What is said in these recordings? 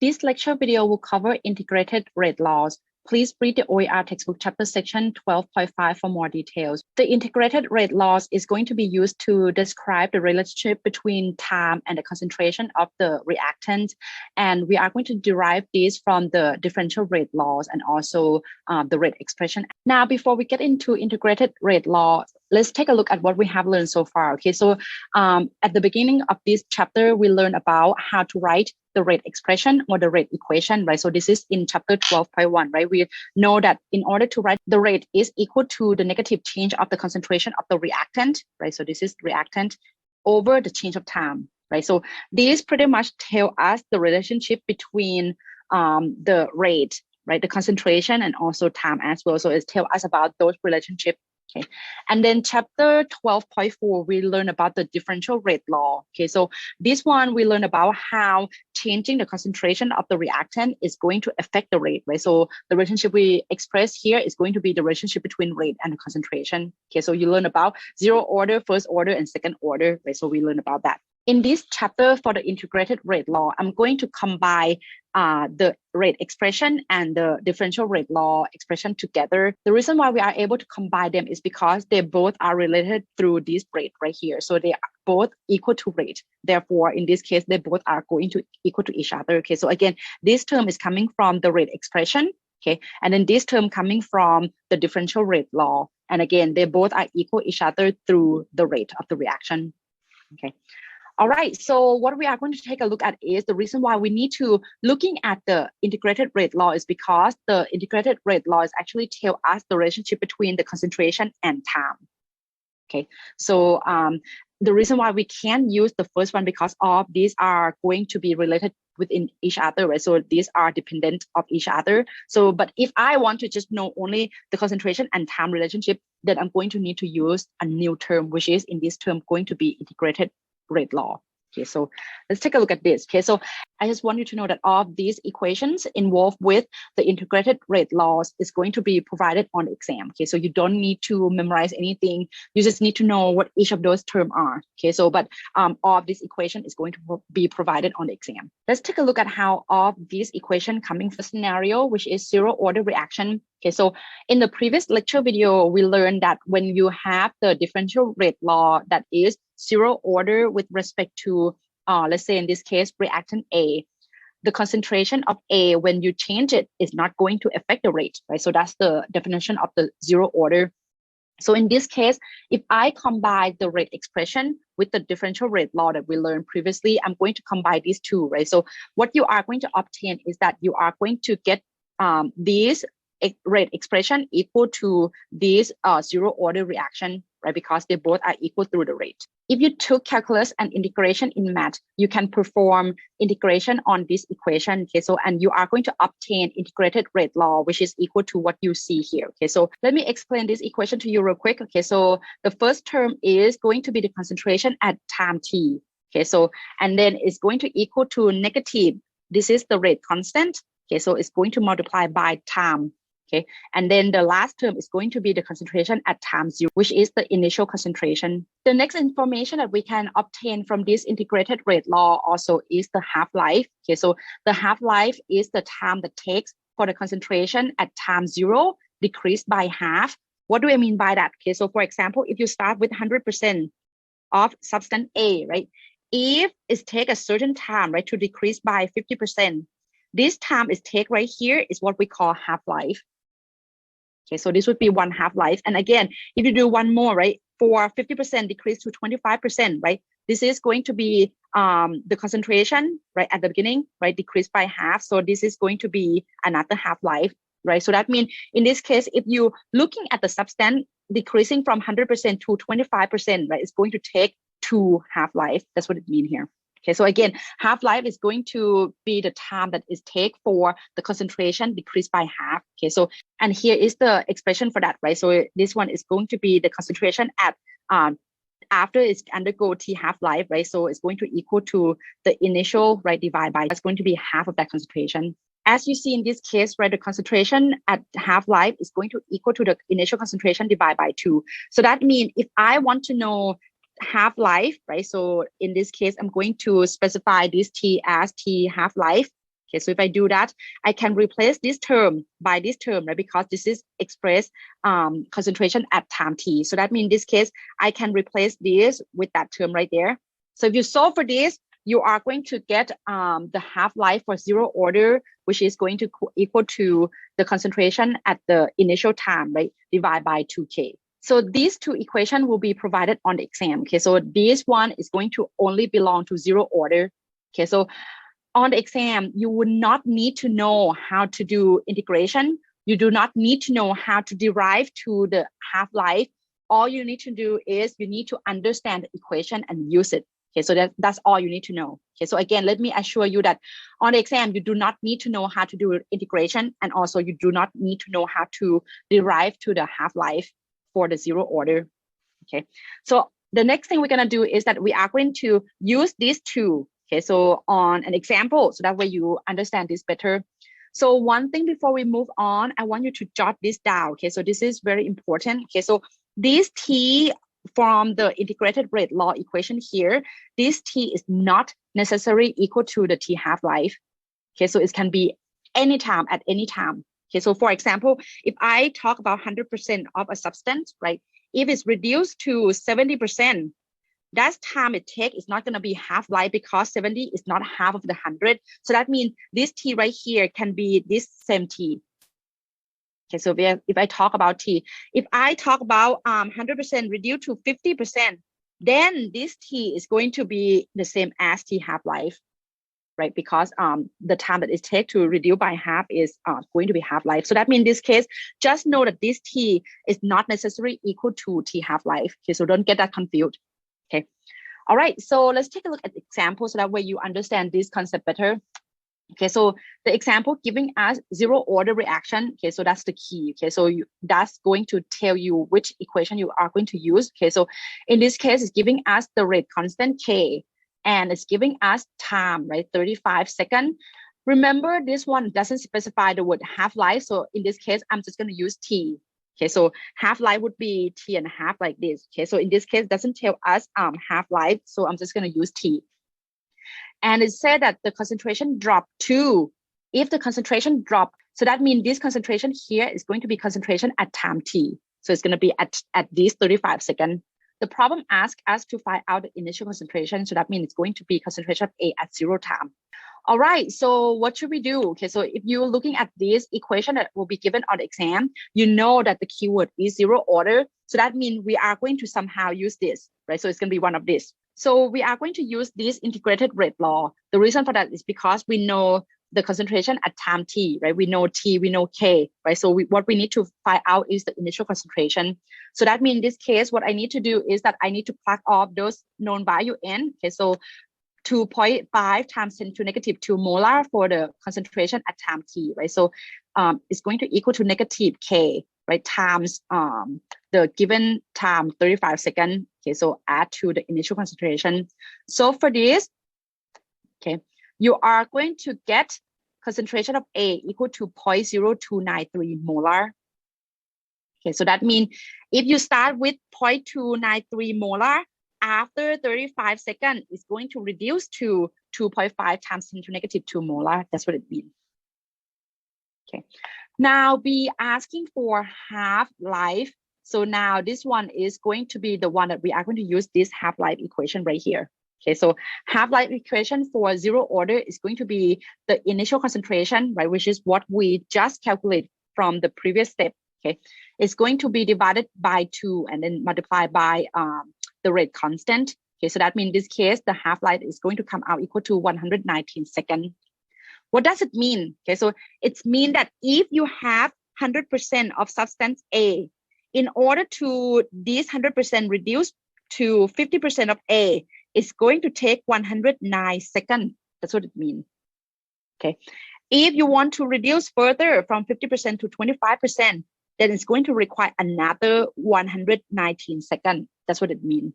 This lecture video will cover integrated rate laws. Please read the OER textbook chapter section 12.5 for more details. The integrated rate laws is going to be used to describe the relationship between time and the concentration of the reactant. And we are going to derive this from the differential rate laws and also the rate expression. Now, before we get into integrated rate law, let's take a look at what we have learned so far. Okay, so at the beginning of this chapter, we learned about how to write the rate expression or the rate equation, right? So this is in chapter 12.1, right? We know that in order to write the rate is equal to the negative change of the concentration of the reactant, right? So this is reactant over the change of time, right? So these pretty much tell us the relationship between the rate, right? The concentration and also time as well. So it tells us about those relationships. Okay, and then chapter 12.4, we learn about the differential rate law. Okay, so this one we learn about how changing the concentration of the reactant is going to affect the rate, right? So the relationship we express here is going to be the relationship between rate and the concentration. Okay, so you learn about zero order, first order, and second order, right? So we learn about that. In this chapter for the integrated rate law, I'm going to combine the rate expression and the differential rate law expression together. The reason why we are able to combine them is because they both are related through this rate right here. So they are both equal to rate. Therefore, in this case, they both are going to equal to each other. Okay, so again, this term is coming from the rate expression. Okay, and then this term coming from the differential rate law. And again, they both are equal each other through the rate of the reaction. Okay. All right, so what we are going to take a look at is the reason why we need to looking at the integrated rate law is because the integrated rate laws actually tell us the relationship between the concentration and time. Okay, so the reason why we can't use the first one because all these are going to be related within each other, right? So these are dependent of each other. So, but if I want to just know only the concentration and time relationship, then I'm going to need to use a new term, which is in this term going to be integrated rate law. Okay, so let's take a look at this. Okay, so I just want you to know that all of these equations involved with the integrated rate laws is going to be provided on the exam. Okay, so you don't need to memorize anything. You just need to know what each of those terms are. Okay, so but all of this equation is going to be provided on the exam. Let's take a look at how all of these equation coming from scenario, which is zero order reaction. Okay, so in the previous lecture video, we learned that when you have the differential rate law that is zero order with respect to, let's say in this case, reactant A, the concentration of A, when you change it, is not going to affect the rate, right? So that's the definition of the zero order. So in this case, if I combine the rate expression with the differential rate law that we learned previously, I'm going to combine these two, right? So what you are going to obtain is that you are going to get these rate expression equal to this zero order reaction, right? Because they both are equal through the rate. If you took calculus and integration in math, you can perform integration on this equation. Okay, so and you are going to obtain integrated rate law, which is equal to what you see here. Okay, so let me explain this equation to you real quick. Okay, so the first term is going to be the concentration at time t. Okay, so and then it's going to equal to negative. This is the rate constant. Okay, so it's going to multiply by time. Okay, and then the last term is going to be the concentration at time zero, which is the initial concentration. The next information that we can obtain from this integrated rate law also is the half-life. Okay, so the half-life is the time that takes for the concentration at time zero decreased by half. What do I mean by that? Okay, so for example, if you start with 100% of substance A, right? If it takes a certain time, right, to decrease by 50%, this time is take right here is what we call half-life. Okay, so this would be one half-life. And again, if you do one more, right, for 50% decrease to 25%, right, this is going to be the concentration, right, at the beginning, right, decreased by half. So this is going to be another half-life, right? So that means in this case, if you're looking at the substance decreasing from 100% to 25%, right, it's going to take 2 half-life. That's what it means here. Okay, so again, half-life is going to be the time that is take for the concentration decreased by half. Okay, so and here is the expression for that, right? So this one is going to be the concentration at after it's undergo T half-life, right? So it's going to equal to the initial, right, divided by, it's going to be half of that concentration. As you see in this case, right, the concentration at half-life is going to equal to the initial concentration divided by 2. So that means if I want to know half-life, right? So in this case, I'm going to specify this T as T half-life. Okay, so if I do that, I can replace this term by this term, right? Because this is express concentration at time t. So that means in this case, I can replace this with that term right there. So if you solve for this, you are going to get the half-life for zero order, which is going to equal to the concentration at the initial time, right? Divided by 2K. So these two equations will be provided on the exam. Okay, so this one is going to only belong to zero order. Okay, so on the exam, you would not need to know how to do integration. You do not need to know how to derive to the half-life. All you need to do is you need to understand the equation and use it. Okay, so that's all you need to know. Okay, so again, let me assure you that on the exam, you do not need to know how to do integration, and also you do not need to know how to derive to the half-life for the zero order. Okay, so the next thing we're gonna do is that we are going to use these two. Okay, so on an example, so that way you understand this better. So one thing before we move on, I want you to jot this down. Okay, so this is very important. Okay, so this T from the integrated rate law equation here, this T is not necessarily equal to the T half-life. Okay, so it can be anytime at any time. Okay, so for example, if I talk about 100% of a substance, right? If it's reduced to 70%, that time it takes is not going to be half-life because 70 is not half of the 100. So that means this T right here can be this same T. Okay, so if I talk about T, if I talk about 100% reduced to 50%, then this T is going to be the same as T half-life, right? Because the time that it takes to reduce by half is going to be half-life. So that means in this case, just know that this T is not necessarily equal to T half-life. Okay, so don't get that confused. Okay. All right. So let's take a look at examples so that way you understand this concept better. Okay. So the example giving us zero order reaction. Okay. So that's the key. Okay. So that's going to tell you which equation you are going to use. Okay. So in this case, it's giving us the rate constant K and it's giving us time, right? 35 seconds. Remember, this one doesn't specify the word half-life. So in this case, I'm just going to use T. Okay, so half-life would be T and a half like this. Okay, so in this case, it doesn't tell us half-life, so I'm just going to use T. And it said that the concentration dropped to, if the concentration drop, so that means this concentration here is going to be concentration at time T. So it's going to be at this 35 seconds. The problem asks us to find out the initial concentration, so that means it's going to be concentration of A at zero time. All right, so what should we do? Okay, so if you're looking at this equation that will be given on the exam, you know that the keyword is zero order. So that means we are going to somehow use this, right? So it's going to be one of this. So we are going to use this integrated rate law. The reason for that is because we know the concentration at time T, right? We know T, we know K, right? So what we need to find out is the initial concentration. So that means in this case, what I need to do is that I need to plug off those known value N. Okay, so 2.5 times 10 to negative 2 molar for the concentration at time T, right? So it's going to equal to negative K, right? Times the given time, 35 seconds. Okay, so add to the initial concentration. So for this, okay, you are going to get concentration of A equal to 0.0293 molar. Okay, so that means if you start with 0.293 molar, after 35 seconds, it's going to reduce to 2.5 times 10 to negative 2 molar. That's what it means. Okay. Now be asking for half-life. So now this one is going to be the one that we are going to use this half-life equation right here. Okay, so half-life equation for zero order is going to be the initial concentration, right, which is what we just calculated from the previous step. Okay, it's going to be divided by 2 and then multiplied by the rate constant. Okay, so that means in this case, the half-life is going to come out equal to 119 seconds. What does it mean? Okay, so it means that if you have 100% of substance A, in order to this 100% reduce to 50% of A, it's going to take 109 seconds. That's what it means. Okay, if you want to reduce further from 50% to 25%, then it's going to require another 119 seconds. That's what it means.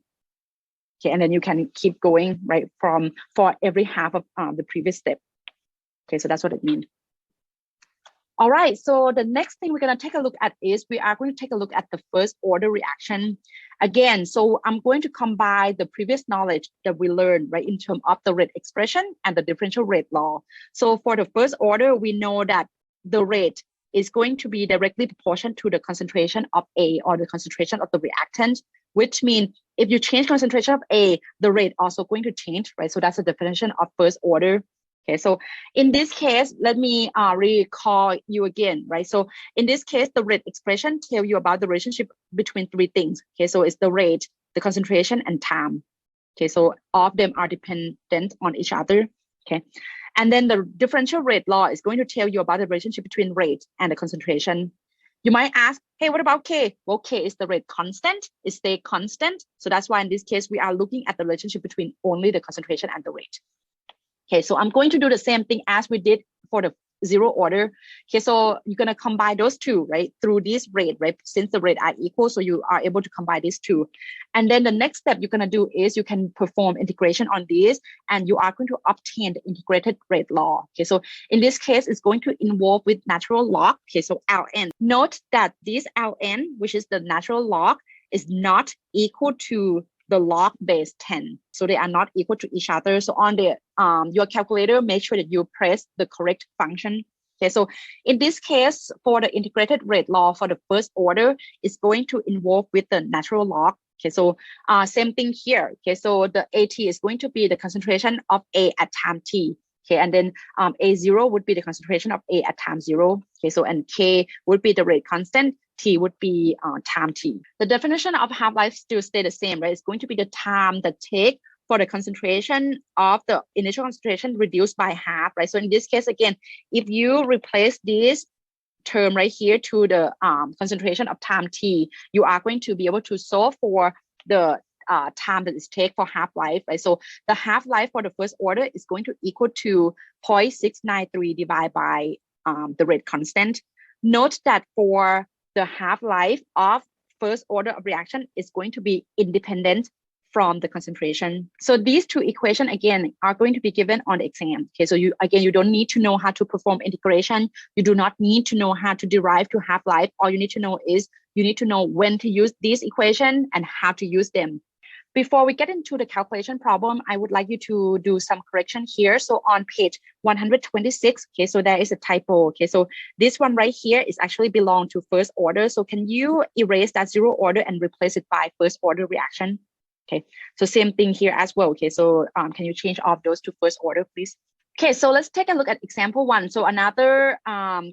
Okay, and then you can keep going, right, for every half of the previous step. Okay, so that's what it means. All right, so the next thing we're going to take a look at is we are going to take a look at the first order reaction. Again, so I'm going to combine the previous knowledge that we learned, right, in terms of the rate expression and the differential rate law. So for the first order, we know that the rate is going to be directly proportional to the concentration of A, or the concentration of the reactant, which means if you change concentration of A, the rate also going to change, right? So that's the definition of first order. Okay, so in this case, let me recall you again, right? So in this case, the rate expression tell you about the relationship between three things. Okay, so it's the rate, the concentration, and time. Okay, so all of them are dependent on each other. Okay, and then the differential rate law is going to tell you about the relationship between rate and the concentration. You might ask, hey, what about K? Well, K is the rate constant, it stays constant. So that's why in this case, we are looking at the relationship between only the concentration and the rate. Okay, so I'm going to do the same thing as we did for the zero order. Okay, so you're going to combine those two, right, through this rate, right, since the rate are equal, so you are able to combine these two. And then the next step you're going to do is you can perform integration on this, and you are going to obtain the integrated rate law. Okay, so in this case, it's going to involve with natural log. Okay, so Ln. Note that this Ln, which is the natural log, is not equal to the log base 10. So they are not equal to each other. So on the your calculator, make sure that you press the correct function. Okay, so in this case, for the integrated rate law for the first order, it's going to involve with the natural log. Okay, so same thing here. Okay, so the AT is going to be the concentration of A at time T. Okay, and then A0 would be the concentration of A at time 0. Okay, so and K would be the rate constant. T would be time T. The definition of half-life still stay the same, right? It's going to be the time that take for the concentration of the initial concentration reduced by half, right? So in this case, again, if you replace this term right here to the concentration of time T, you are going to be able to solve for the time that is take for half-life, right? So the half-life for the first order is going to equal to 0.693 divided by the rate constant. Note that for the half-life of first order of reaction is going to be independent from the concentration. So these two equations, again, are going to be given on the exam. Okay, so you don't need to know how to perform integration. You do not need to know how to derive to half-life. All you need to know is you need to know when to use these equations and how to use them. Before we get into the calculation problem, I would like you to do some correction here. So on page 126, okay, so there is a typo. Okay, so this one right here is actually belong to first order. So can you erase that zero order and replace it by first order reaction? Okay, so same thing here as well. Okay, so can you change all of those to first order, please? Okay, so let's take a look at example 1. So another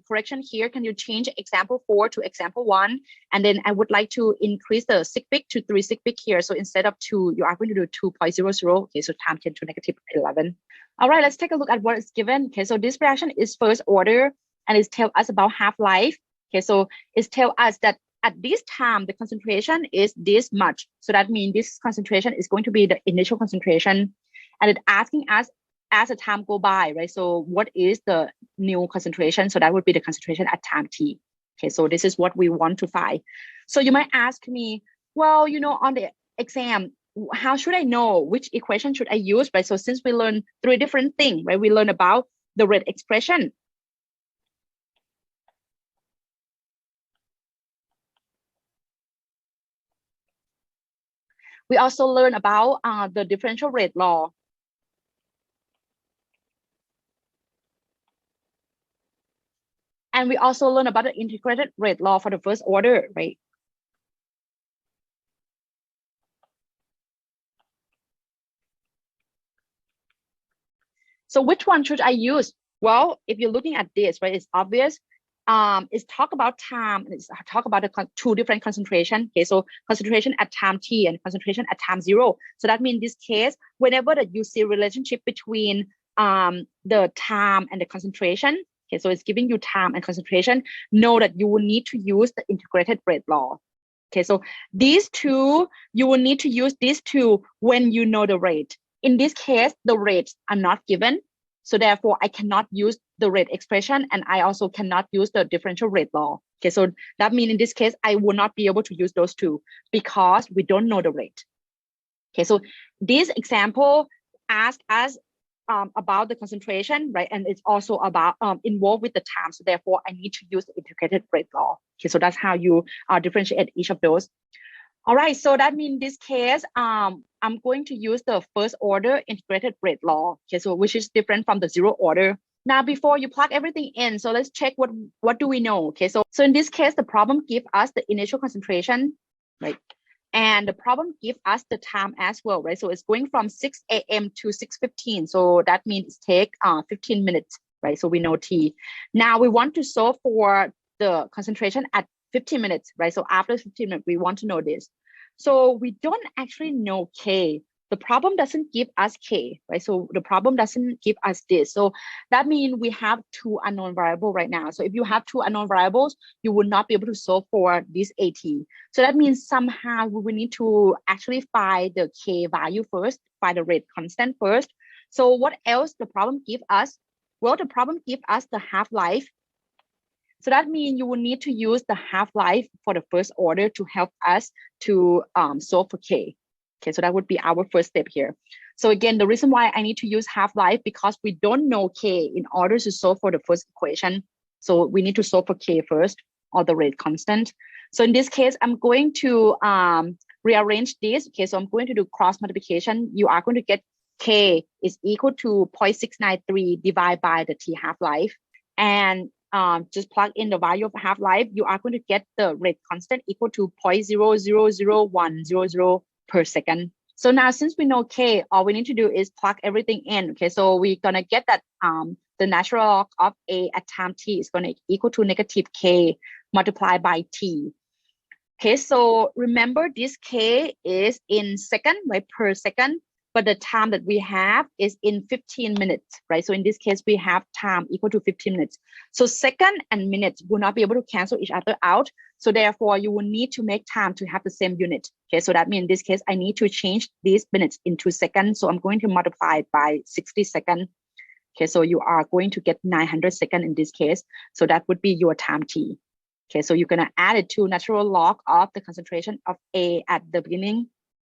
correction here, can you change example 4 to example 1? And then I would like to increase the sig big to 3 sig big here. So instead of 2, you are going to do 2.00. Okay, so time 10 to negative 11. All right, let's take a look at what is given. Okay, so this reaction is first order, and it tells us about half-life. Okay, so it tells us that at this time, the concentration is this much. So that means this concentration is going to be the initial concentration. And it's asking us as the time go by, right? So what is the new concentration? So that would be the concentration at time T. Okay, so this is what we want to find. So you might ask me, well, you know, on the exam, how should I know which equation should I use, right? So since we learned 3 different things, right? We learned about the rate expression. We also learn about the differential rate law. And we also learn about the integrated rate law for the first order, right? So which one should I use? Well, if you're looking at this, right, it's obvious. It's talk about time, and it's talk about the 2 different concentration. Okay, so concentration at time T and concentration at time 0. So that means in this case, whenever that you see relationship between the time and the concentration, okay, so it's giving you time and concentration, know that you will need to use the integrated rate law. Okay, so these two, you will need to use these two when you know the rate. In this case, the rates are not given. So therefore, I cannot use the rate expression, and I also cannot use the differential rate law. Okay, so that means in this case, I will not be able to use those two because we don't know the rate. Okay, so this example asks us about the concentration, right? And it's also about involved with the time. So therefore, I need to use the integrated rate law. Okay, so that's how you differentiate each of those. All right, so that means in this case, I'm going to use the first order integrated rate law, okay, so which is different from the zero order. Now, before you plug everything in, so let's check what do we know, okay? So in this case, the problem gives us the initial concentration, right? And the problem gives us the time as well, right? So it's going from 6 a.m. to 6:15. So that means take 15 minutes, right? So we know T. Now we want to solve for the concentration at 15 minutes, right? So after 15 minutes, we want to know this. So we don't actually know K. The problem doesn't give us K, right? So the problem doesn't give us this. So that means we have two unknown variables right now. So if you have two unknown variables, you will not be able to solve for this AT. So that means somehow we will need to actually find the K value first, find the rate constant first. So what else the problem give us? Well, the problem give us the half-life. So that means you will need to use the half-life for the first order to help us to solve for K. Okay, so that would be our first step here. So again, the reason why I need to use half-life because we don't know K in order to solve for the first equation. So we need to solve for K first, or the rate constant. So in this case, I'm going to rearrange this. Okay, so I'm going to do cross multiplication. You are going to get K is equal to 0.693 divided by the T half-life. And just plug in the value of half-life, you are going to get the rate constant equal to 0.0000100 per second. So now since we know K, all we need to do is plug everything in. Okay, so we're gonna get that the natural log of A at time T is gonna equal to negative K multiplied by T. Okay, so remember this K is in second, right, per second, but the time that we have is in 15 minutes, right? So in this case, we have time equal to 15 minutes. So second and minutes will not be able to cancel each other out. So therefore, you will need to make time to have the same unit. Okay, so that means in this case, I need to change these minutes into seconds. So I'm going to multiply it by 60 seconds. Okay, so you are going to get 900 seconds in this case. So that would be your time T. Okay, so you're gonna add it to natural log of the concentration of A at the beginning.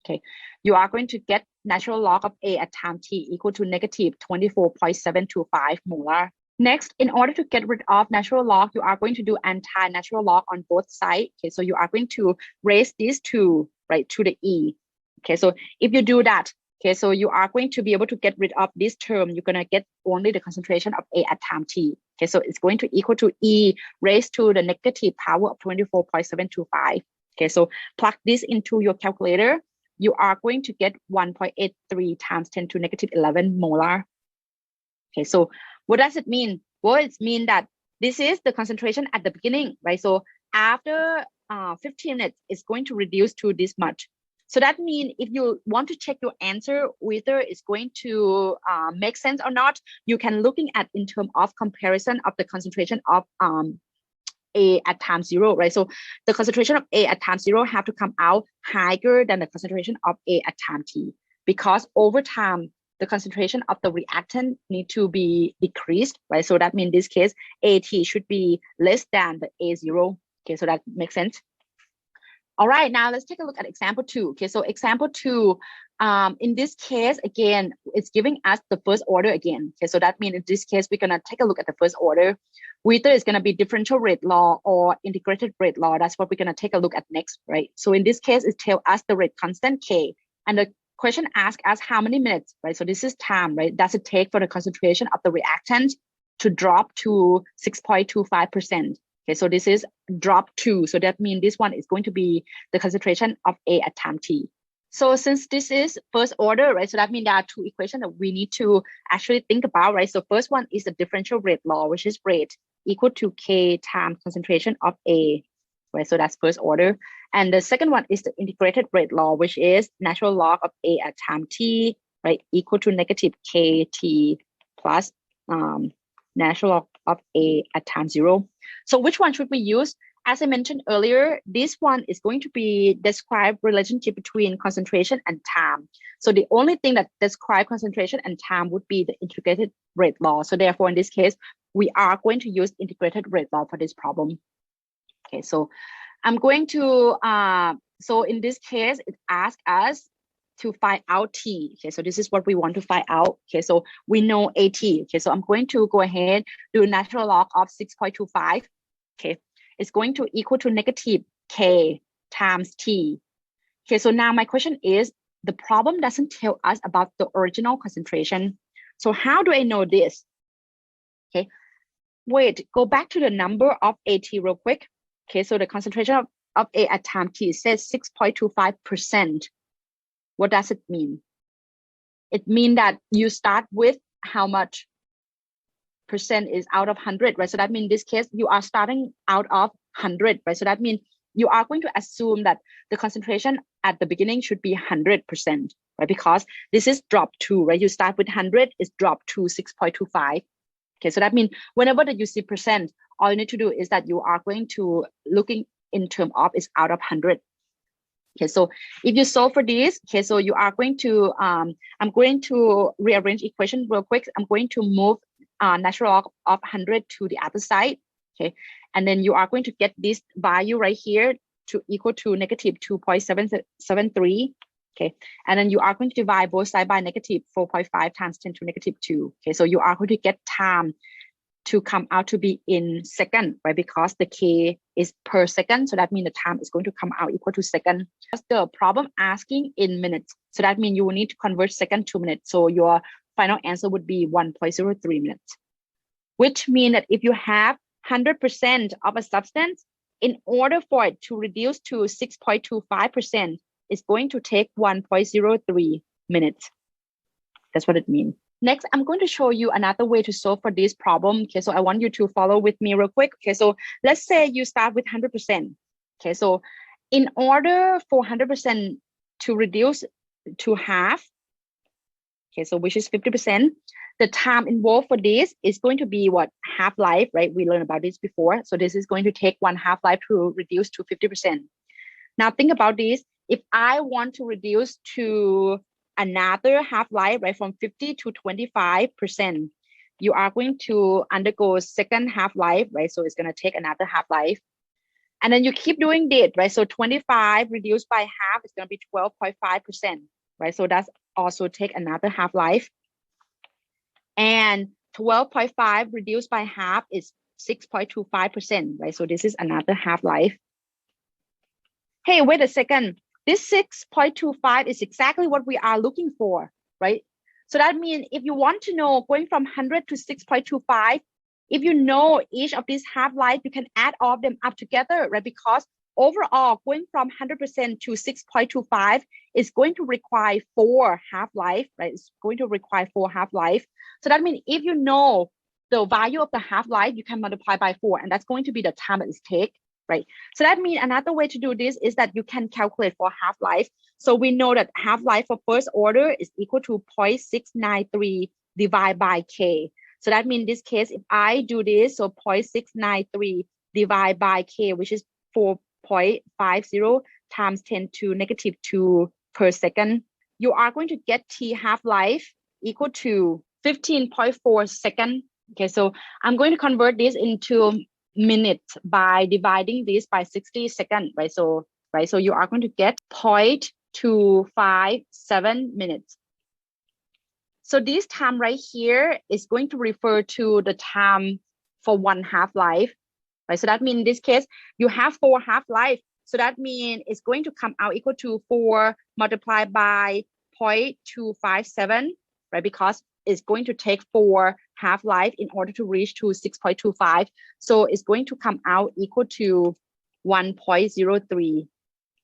Okay, you are going to get natural log of A at time T equal to negative 24.725 molar. Next, in order to get rid of natural log, you are going to do anti-natural log on both sides. Okay, so you are going to raise these two, right, to the E. Okay, so if you do that, okay, so you are going to be able to get rid of this term. You're gonna get only the concentration of A at time T. Okay, so it's going to equal to E raised to the negative power of 24.725. Okay, so plug this into your calculator. You are going to get 1.83 times 10 to negative 11 molar. Okay, so what does it mean? Well, it means that this is the concentration at the beginning, right? So after 15 minutes, it's going to reduce to this much. So that means if you want to check your answer, whether it's going to make sense or not, you can looking at in terms of comparison of the concentration of A at time zero, right? So the concentration of A at time zero have to come out higher than the concentration of A at time T, because over time, the concentration of the reactant need to be decreased, right? So that means in this case, AT should be less than the A0. Okay, so that makes sense. All right, now let's take a look at example 2. Okay, so example 2, in this case, again, it's giving us the first order again. Okay, so that means in this case, we're gonna take a look at the first order. Whether it's gonna be differential rate law or integrated rate law, that's what we're gonna take a look at next, right? So in this case, it tells us the rate constant K, and the question asks us how many minutes, right? So this is time, right? Does it take for the concentration of the reactant to drop to 6.25%? Okay, so this is drop 2. So that means this one is going to be the concentration of A at time T. So since this is first order, right? So that means there are two equations that we need to actually think about, right? So first one is the differential rate law, which is rate equal to K times concentration of A, right? So that's first order. And the second one is the integrated rate law, which is natural log of A at time T, right? Equal to negative KT plus natural log of A at time 0. So which one should we use? As I mentioned earlier, this one is going to be describe relationship between concentration and time. So the only thing that describe concentration and time would be the integrated rate law. So therefore, in this case, we are going to use integrated rate law for this problem. Okay, so I'm going to, so in this case, it asks us to find out T. Okay, so this is what we want to find out. Okay, so we know AT. Okay, so I'm going to go ahead, do natural log of 6.25. Okay, it's going to equal to negative K times T. Okay, so now my question is, the problem doesn't tell us about the original concentration. So how do I know this? Okay, wait, go back to the number of AT real quick. Okay, so the concentration of A at time T says 6.25%. What does it mean? It means that you start with how much percent is out of 100, right? So that means in this case, you are starting out of 100, right? So that means you are going to assume that the concentration at the beginning should be 100%, right? Because this is drop 2, right? You start with 100, it's drop to 6.25. Okay, so that means whenever that you see percent, all you need to do is that you are going to looking in term of is out of 100. Okay, so if you solve for this, okay, so you are going to, I'm going to rearrange equation real quick. I'm going to move natural log of 100 to the other side, okay? And then you are going to get this value right here to equal to negative 2.773, okay? And then you are going to divide both sides by negative 4.5 times 10 to negative 2, okay? So you are going to get time to come out to be in second, right? Because the K is per second. So that means the time is going to come out equal to second. That's the problem asking in minutes. So that means you will need to convert second to minutes. So your final answer would be 1.03 minutes, which means that if you have 100% of a substance, in order for it to reduce to 6.25%, it's going to take 1.03 minutes. That's what it means. Next, I'm going to show you another way to solve for this problem. Okay, so I want you to follow with me real quick. Okay, so let's say you start with 100%. Okay, so in order for 100% to reduce to half, okay, so which is 50%, the time involved for this is going to be what? Half-life, right? We learned about this before. So this is going to take one half-life to reduce to 50%. Now think about this. If I want to reduce to another half-life, right, from 50 to 25%, you are going to undergo second half-life, right? So it's going to take another half-life. And then you keep doing this, right? So 25 reduced by half is going to be 12.5%, right? So that's also take another half-life. And 12.5 reduced by half is 6.25%, right? So this is another half-life. Hey, wait a second. This 6.25 is exactly what we are looking for, right? So that means if you want to know going from 100 to 6.25, if you know each of these half-life, you can add all of them up together, right? Because overall, going from 100% to 6.25 is going to require 4 half-life, right? It's going to require 4 half-life. So that means if you know the value of the half-life, you can multiply by 4, and that's going to be the time that it takes. Right. So that means another way to do this is that you can calculate for half-life. So we know that half-life for first order is equal to 0.693 divided by K. So that means in this case, if I do this, so 0.693 divided by K, which is 4.50 times 10 to negative 2 per second, you are going to get T half-life equal to 15.4 seconds. Okay, so I'm going to convert this into minutes by dividing this by 60 seconds, right? So you are going to get 0.257 minutes. So this time right here is going to refer to the time for one half-life, right? So that means in this case, you have 4 half-life. So that means it's going to come out equal to 4 multiplied by 0.257, right? Because it's going to take 4 half-life in order to reach to 6.25. So it's going to come out equal to 1.03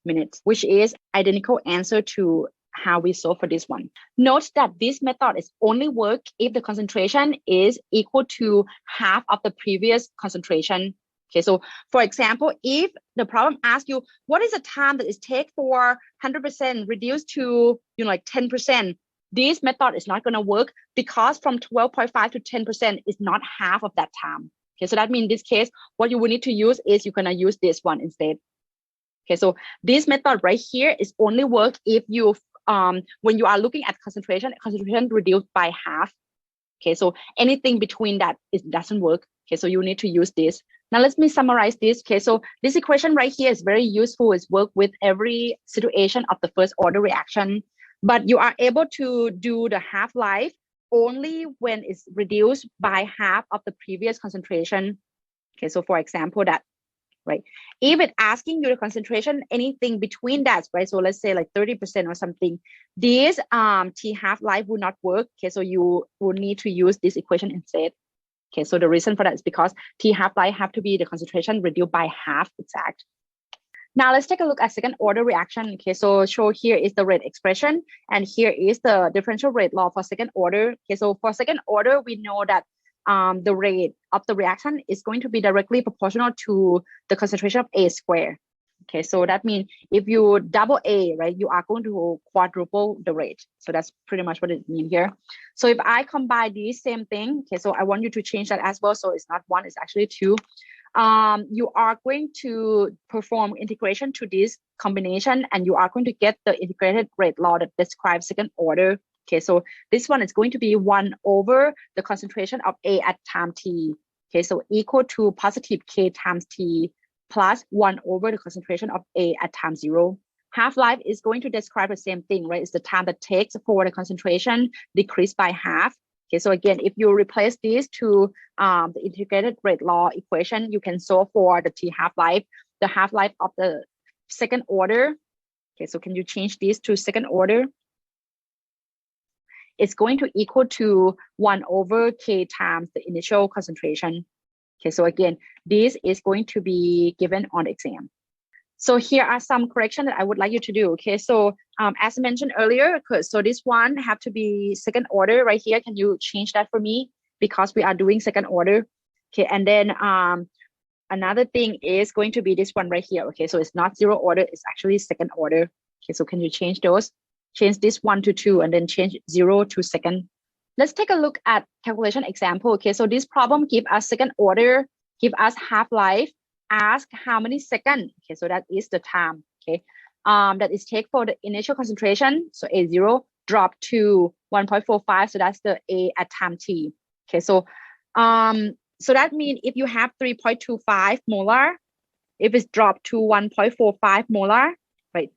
minutes, which is identical answer to how we solve for this one. Note that this method is only work if the concentration is equal to half of the previous concentration. Okay, so for example, if the problem asks you, what is the time that it takes for 100% reduced to, like 10%? This method is not going to work because from 12.5 to 10% is not half of that time. Okay, so that means in this case, what you will need to use is you're going to use this one instead. Okay, so this method right here is only work if you, when you are looking at concentration reduced by half. Okay, so anything between that, it doesn't work. Okay, so you need to use this. Now let me summarize this. Okay, so this equation right here is very useful. It's work with every situation of the first order reaction. But you are able to do the half-life only when it's reduced by half of the previous concentration. Okay, so for example, that right? If it's asking you the concentration, anything between that, right? So let's say like 30% or something, this T half-life will not work. Okay, so you will need to use this equation instead. Okay, so the reason for that is because T half-life have to be the concentration reduced by half exact. Now let's take a look at second order reaction. Okay, so show here is the rate expression, and here is the differential rate law for second order. Okay, so for second order, we know that the rate of the reaction is going to be directly proportional to the concentration of A squared. Okay, so that means if you double A, right, you are going to quadruple the rate. So that's pretty much what it means here. So if I combine these same thing, okay, so I want you to change that as well. So it's not one, it's actually two. You are going to perform integration to this combination, and you are going to get the integrated rate law that describes second order. Okay, so this one is going to be 1 over the concentration of A at time t. Okay, so equal to positive K times T plus 1 over the concentration of A at time 0. Half-life is going to describe the same thing, right? It's the time that takes for the concentration decreased by half. Okay, so again, if you replace this to the integrated rate law equation, you can solve for the T half-life, the half-life of the second order. Okay, so can you change this to second order? It's going to equal to 1 over K times the initial concentration. Okay, so again, this is going to be given on the exam. So here are some corrections that I would like you to do. Okay, so as mentioned earlier, so this one have to be second order right here. Can you change that for me? Because we are doing second order. Okay, and then another thing is going to be this one right here. Okay, so it's not zero order, it's actually second order. Okay, so can you change those? Change this 1 to 2 and then change 0 to second. Let's take a look at calculation example. Okay, so this problem give us second order, give us half-life, ask how many seconds. Okay, so that is the time. Okay, that is take for the initial concentration. So A0 drop to 1.45. So that's the A at time t. Okay, so that means if you have 3.25 molar, if it's dropped to 1.45 molar, right?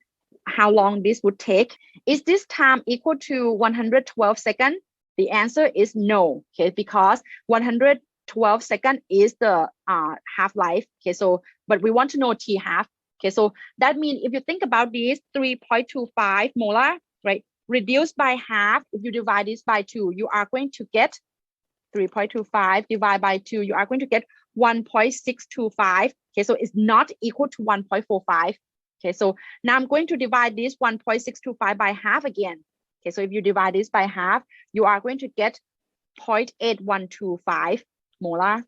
How long this would take? Is this time equal to 112 seconds? The answer is no. Okay, because 112 seconds is the half-life. Okay, so but we want to know T half. Okay, so that means if you think about this 3.25 molar, right, reduced by half, if you divide this by 2, you are going to get 3.25 divided by 2, you are going to get 1.625. Okay, so it's not equal to 1.45. Okay, so now I'm going to divide this 1.625 by half again. Okay, so if you divide this by half, you are going to get 0.8125 molar.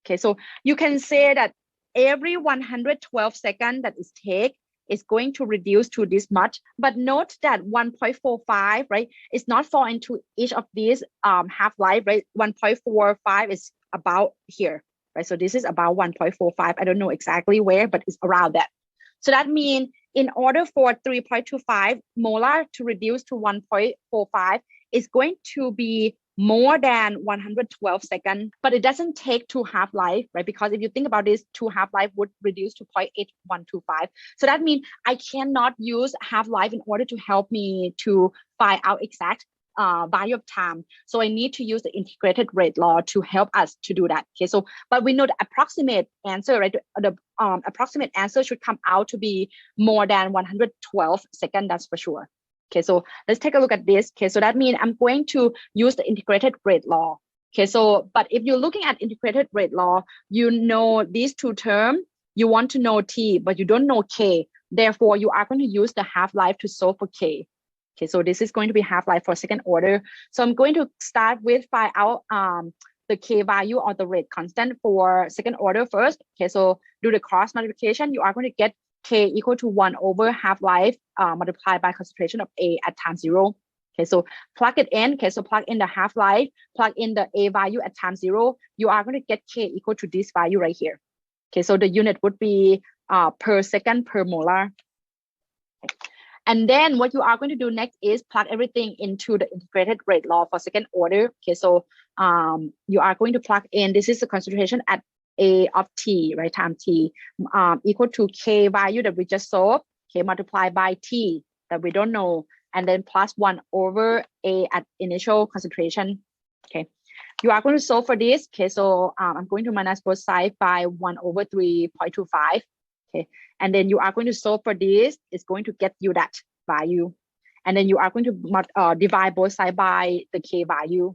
Okay, so you can say that every 112 seconds that is take is going to reduce to this much, but note that 1.45, right, is not fall into each of these half-life, right? 1.45 is about here, right? So this is about 1.45. I don't know exactly where, but it's around that. So that means in order for 3.25 molar to reduce to 1.45, it's going to be more than 112 seconds, but it doesn't take two half-life, right? Because if you think about this, two half-life would reduce to 0.8125. So that means I cannot use half-life in order to help me to find out exact value of time. So I need to use the integrated rate law to help us to do that. Okay, so but we know the approximate answer, right? The approximate answer should come out to be more than 112 seconds, that's for sure. Okay, so let's take a look at this. Okay, so that means I'm going to use the integrated rate law. Okay, so but if you're looking at integrated rate law, you know these two terms, you want to know T, but you don't know K. Therefore, you are going to use the half-life to solve for K. Okay, so this is going to be half-life for second order. So I'm going to start with find out the K value or the rate constant for second order first. Okay, so do the cross multiplication. You are going to get K equal to 1 over half-life multiplied by concentration of A at time 0. Okay, so plug it in. Okay, so plug in the half-life, plug in the A value at time 0. You are going to get K equal to this value right here. Okay, so the unit would be per second per molar. Okay. And then what you are going to do next is plug everything into the integrated rate law for second order. Okay, so you are going to plug in, this is the concentration at A of T, right, time T, equal to K value that we just solved, okay, multiplied by T that we don't know, and then plus 1 over A at initial concentration. Okay, You are going to solve for this. Okay, so I'm going to minus both sides by 1 over 3.25. Okay, and then you are going to solve for this. It's going to get you that value. And then you are going to divide both sides by the K value.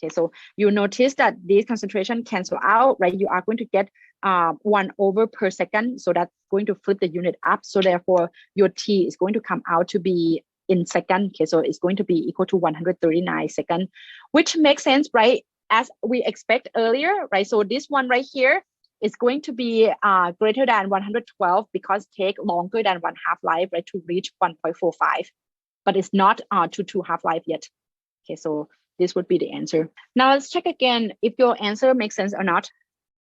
Okay, so you notice that this concentration cancel out, right? You are going to get 1 over per second. So that's going to flip the unit up. So therefore, your T is going to come out to be in second. Okay, so it's going to be equal to 139 seconds, which makes sense, right? As we expect earlier, right? So this one right here is going to be greater than 112 because take longer than 1 half-life, right, to reach 1.45. But it's not to 2 half-life yet. Okay, so this would be the answer. Now let's check again if your answer makes sense or not.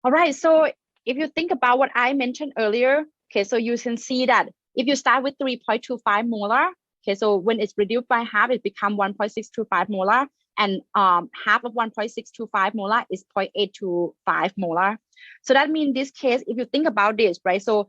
All right, so if you think about what I mentioned earlier, okay, so you can see that if you start with 3.25 molar, okay, so when it's reduced by half, it becomes 1.625 molar, and half of 1.625 molar is 0.825 molar. So that means in this case, if you think about this, right, so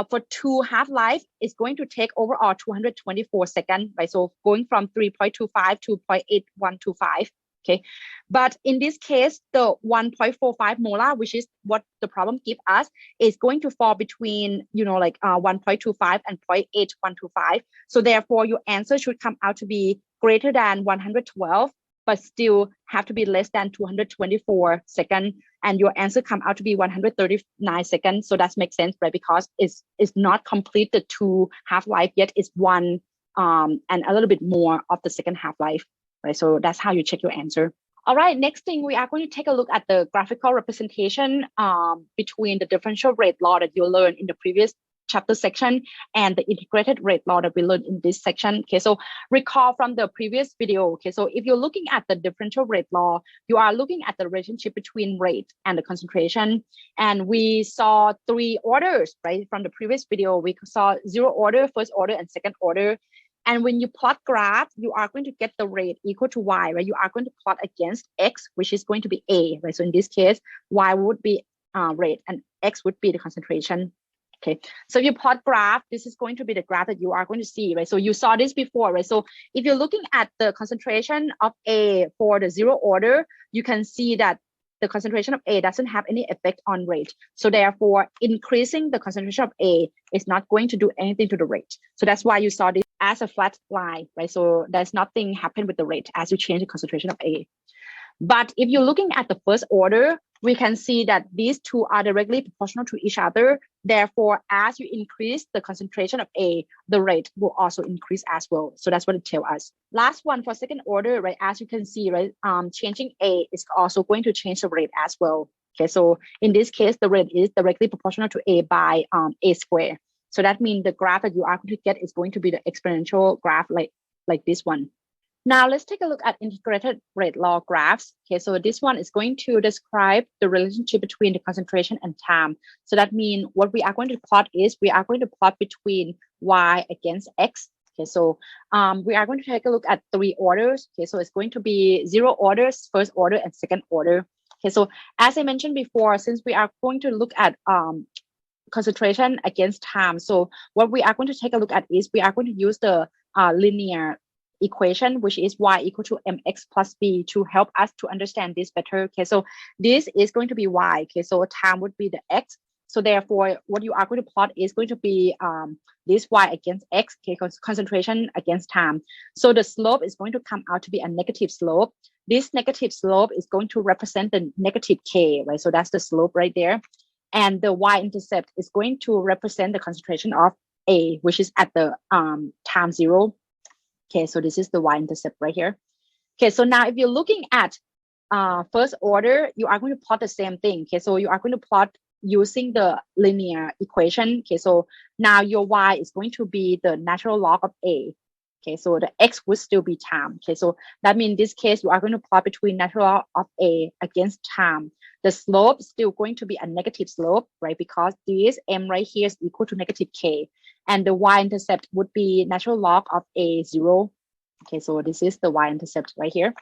for 2 half-life, it's going to take overall 224 seconds, right? So going from 3.25 to 0.8125. Okay, but in this case, the 1.45 molar, which is what the problem gives us, is going to fall between, 1.25 and 0.8125. So therefore, your answer should come out to be greater than 112, but still have to be less than 224 seconds. And your answer come out to be 139 seconds. So that makes sense, right? Because it's not complete the 2 half-life yet. It's 1 and a little bit more of the second half-life. Right, so that's how you check your answer. All right, next thing, we are going to take a look at the graphical representation between the differential rate law that you learned in the previous chapter section and the integrated rate law that we learned in this section. Okay, so recall from the previous video. Okay, so if you're looking at the differential rate law, you are looking at the relationship between rate and the concentration. And we saw 3 orders, right? From the previous video, we saw 0 order, first order, and second order. And when you plot graph, you are going to get the rate equal to y, right? You are going to plot against x, which is going to be a, right? So in this case, y would be rate and x would be the concentration. Okay, so if you plot graph, this is going to be the graph that you are going to see, right? So you saw this before, right? So if you're looking at the concentration of A for the 0 order, you can see that the concentration of A doesn't have any effect on rate. So therefore, increasing the concentration of A is not going to do anything to the rate. So that's why you saw this as a flat line, right? So there's nothing happen with the rate as you change the concentration of A. But if you're looking at the first order, we can see that these two are directly proportional to each other. Therefore, as you increase the concentration of A, the rate will also increase as well. So that's what it tells us. Last one for second order, right? As you can see, right, changing A is also going to change the rate as well. Okay, so in this case, the rate is directly proportional to A by A squared. So that means the graph that you are going to get is going to be the exponential graph like this one. Now let's take a look at integrated rate law graphs. Okay, so this one is going to describe the relationship between the concentration and time. So that means what we are going to plot is we are going to plot between y against x. Okay, so we are going to take a look at 3 orders. Okay, so it's going to be 0 orders, first order, and second order. Okay, so as I mentioned before, since we are going to look at concentration against time, so what we are going to take a look at is we are going to use the linear equation, which is y equal to mx plus b, to help us to understand this better. Okay, so this is going to be y. Okay, so time would be the x. So therefore, what you are going to plot is going to be this y against x, okay, concentration against time. So the slope is going to come out to be a negative slope. This negative slope is going to represent the negative k, right? So that's the slope right there. And the y-intercept is going to represent the concentration of A, which is at the time 0. Okay, so this is the y-intercept right here. Okay, so now if you're looking at first order, you are going to plot the same thing. Okay, so you are going to plot using the linear equation. Okay, so now your y is going to be the natural log of A. Okay, so the x would still be time. Okay, so that means in this case, you are going to plot between natural log of A against time. The slope is still going to be a negative slope, right? Because this m right here is equal to negative k. And the y-intercept would be natural log of A 0. Okay, so this is the y-intercept right here.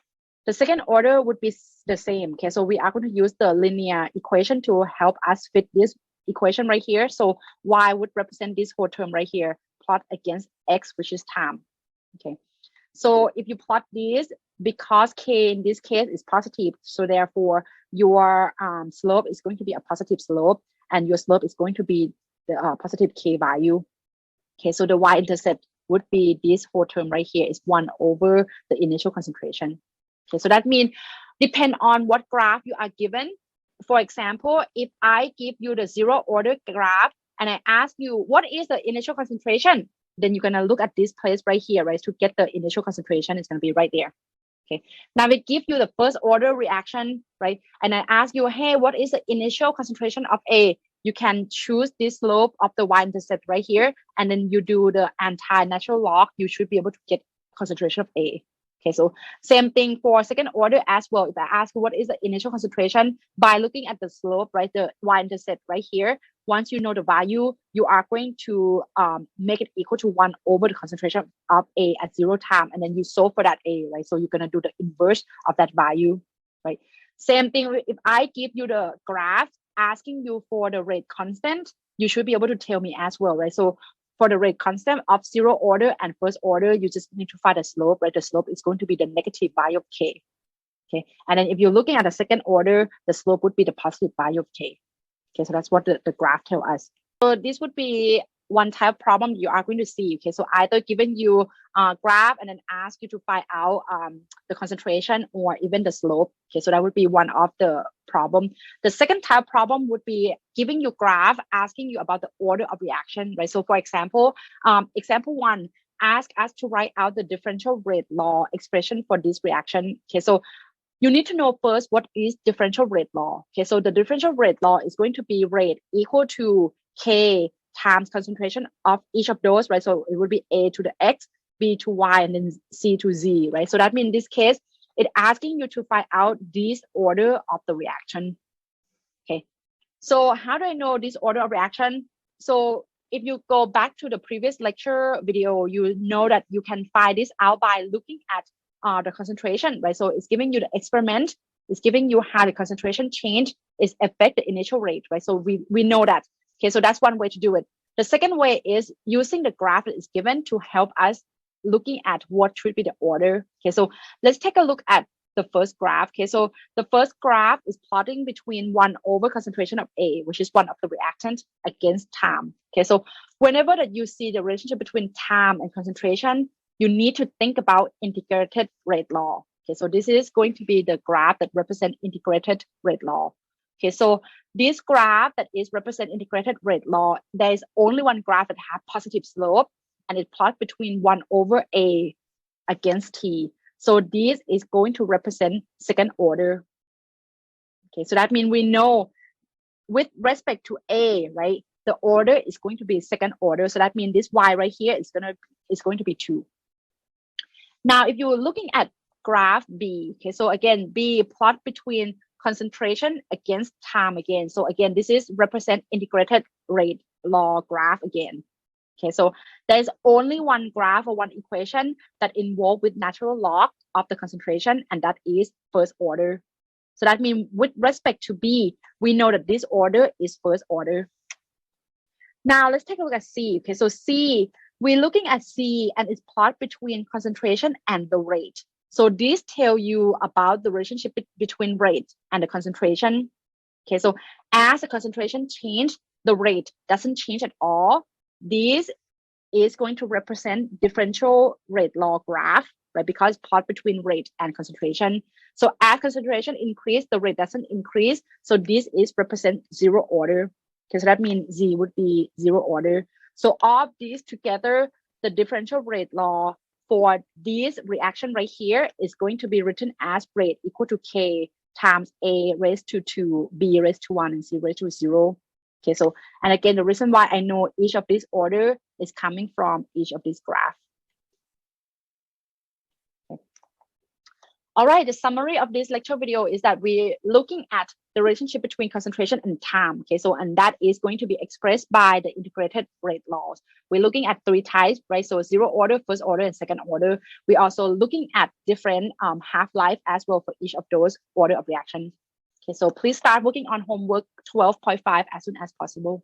The second order would be the same. Okay, so we are going to use the linear equation to help us fit this equation right here. So y would represent this whole term right here, plot against x, which is time. Okay, so if you plot this, because K in this case is positive, so therefore your slope is going to be a positive slope, and your slope is going to be the positive K value. Okay, so the y-intercept would be this whole term right here is 1 over the initial concentration. Okay, so that means depend on what graph you are given. For example, if I give you the zero order graph and I ask you what is the initial concentration, then you're gonna look at this place right here, right? To get the initial concentration, it's gonna be right there. Okay, now we give you the first order reaction, right? And I ask you, hey, what is the initial concentration of A? You can choose this slope of the y-intercept right here, and then you do the anti-natural log. You should be able to get concentration of A. Okay, so same thing for second order as well. If I ask what is the initial concentration, by looking at the slope, right, the y-intercept right here, once you know the value, you are going to make it equal to 1 over the concentration of A at 0 time, and then you solve for that A, right? So you're gonna do the inverse of that value, right? Same thing, if I give you the graph asking you for the rate constant, you should be able to tell me as well, right? So for the rate constant of zero order and first order, you just need to find the slope, right? The slope is going to be the negative value of K. Okay, and then if you're looking at the second order, the slope would be the positive value of K. Okay, so that's what the graph tells us. So this would be one type of problem you are going to see. Okay, so either given you a graph and then ask you to find out the concentration or even the slope. Okay, so that would be one of the problem. The second type of problem would be giving you graph, asking you about the order of reaction, right? So for example, example 1, ask us to write out the differential rate law expression for this reaction. Okay, so you need to know first what is differential rate law. Okay, so the differential rate law is going to be rate equal to K times concentration of each of those, right? So it would be A to the X, B to Y, and then C to Z, right? So that means in this case, it's asking you to find out this order of the reaction. Okay, so how do I know this order of reaction? So if you go back to the previous lecture video, you know that you can find this out by looking at the concentration, right? So it's giving you the experiment, it's giving you how the concentration change is affect the initial rate, right? So we know that. Okay, so that's one way to do it. The second way is using the graph that is given to help us looking at what should be the order. Okay, so let's take a look at the first graph. Okay, so the first graph is plotting between 1 over concentration of A, which is one of the reactants, against time. Okay, so whenever that you see the relationship between time and concentration, you need to think about integrated rate law. Okay, so this is going to be the graph that represents integrated rate law. Okay, so this graph that is represent integrated rate law, there is only one graph that has positive slope, and it plots between 1 over A against T. So this is going to represent second order. Okay, so that means we know with respect to A, right, the order is going to be second order. So that means this Y right here is going to be 2. Now, if you're looking at graph B, okay, so again, B plot between concentration against time again. So again, this is represent integrated rate law graph again. Okay, so there's only one graph or one equation that involved with natural log of the concentration, and that is first order. So that means with respect to B, we know that this order is first order. Now let's take a look at C. Okay, so C, we're looking at C and it's plot between concentration and the rate. So this tells you about the relationship between rate and the concentration. Okay, so as the concentration change, the rate doesn't change at all. This is going to represent differential rate law graph, right? Because plot between rate and concentration. So as concentration increase, the rate doesn't increase. So this is represent zero order. Okay, so that means Z would be zero order. So all of these together, the differential rate law for this reaction right here is going to be written as rate equal to K times A raised to 2, B raised to 1, and C raised to 0. Okay, so, and again, the reason why I know each of these order is coming from each of these graphs. Okay. All right, the summary of this lecture video is that we're looking at the relationship between concentration and time. Okay, so, and that is going to be expressed by the integrated rate laws. We're looking at 3 types, right? So zero order, first order, and second order. We're also looking at different half-life as well for each of those order of reaction. Okay, so please start working on homework 12.5 as soon as possible.